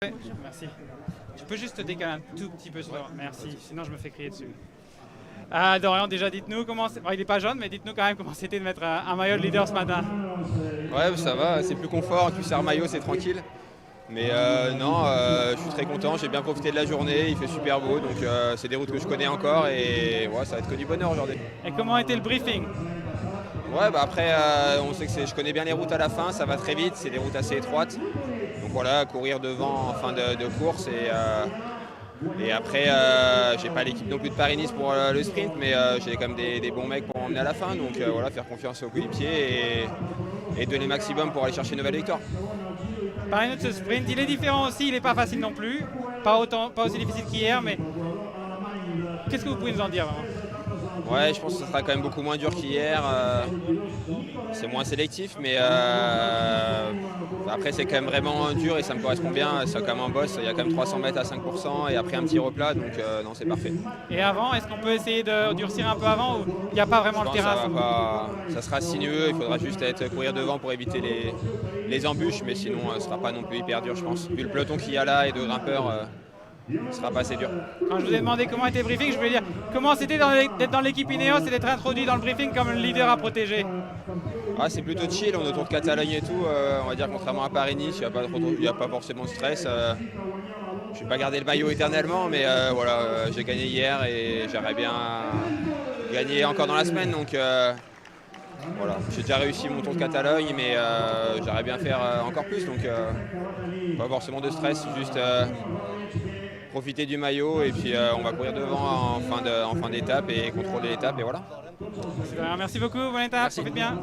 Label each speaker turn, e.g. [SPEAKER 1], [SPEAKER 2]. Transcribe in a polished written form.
[SPEAKER 1] Ouais, merci. Tu peux juste te décaler un tout petit peu sur le... Merci, sinon je me fais crier dessus. Dorian, déjà dites-nous comment... Bon, il n'est pas jaune, mais dites-nous quand même comment c'était de mettre un maillot de leader ce matin.
[SPEAKER 2] Ouais, ça va, c'est plus confort, un cuissard maillot, c'est tranquille. Mais non, je suis très content, j'ai bien profité de la journée, il fait super beau, donc c'est des routes que je connais encore et ouais, ça va être que du bonheur aujourd'hui.
[SPEAKER 1] Et comment était le briefing?
[SPEAKER 2] Ouais, bah après, on sait que je connais bien les routes à la fin, ça va très vite, c'est des routes assez étroites. Donc voilà, courir devant en fin de course et après, j'ai pas l'équipe non plus de Paris-Nice pour le sprint, mais j'ai quand même des bons mecs pour emmener à la fin. Donc voilà, faire confiance aux coéquipiers et donner le maximum pour aller chercher une nouvelle victoire.
[SPEAKER 1] Parlez-nous de ce sprint, il est différent aussi, il n'est pas facile non plus. Pas aussi difficile qu'hier, mais qu'est-ce que vous pouvez nous en dire vraiment?
[SPEAKER 2] Ouais, je pense que ce sera quand même beaucoup moins dur qu'hier. C'est moins sélectif, mais après c'est quand même vraiment dur et ça me correspond bien. C'est quand même un boss, il y a quand même 300 mètres à 5% et après un petit replat, donc non, c'est parfait.
[SPEAKER 1] Et avant, est-ce qu'on peut essayer de durcir un peu avant ou il n'y a pas vraiment le terrain?
[SPEAKER 2] Ça sera sinueux, il faudra juste courir devant pour éviter les embûches, mais sinon ce ne sera pas non plus hyper dur, je pense. Vu le peloton qu'il y a là et de grimpeurs, ce ne sera pas assez dur.
[SPEAKER 1] Quand je vous ai demandé comment était le briefing, je voulais dire comment c'était d'être dans l'équipe Ineos et d'être introduit dans le briefing comme le leader à protéger.
[SPEAKER 2] Ah, c'est plutôt chill, on est autour de Catalogne et tout. On va dire contrairement à Paris-Nice, il n'y a pas forcément de stress. Je ne vais pas garder le maillot éternellement, mais voilà, j'ai gagné hier et j'aimerais bien gagner encore dans la semaine. Donc voilà, j'ai déjà réussi mon tour de Catalogne, mais j'aimerais bien faire encore plus. Donc pas forcément de stress, juste profiter du maillot et puis on va courir devant en fin d'étape et contrôler l'étape et voilà.
[SPEAKER 1] Super, merci beaucoup, bonne étape, profite bien.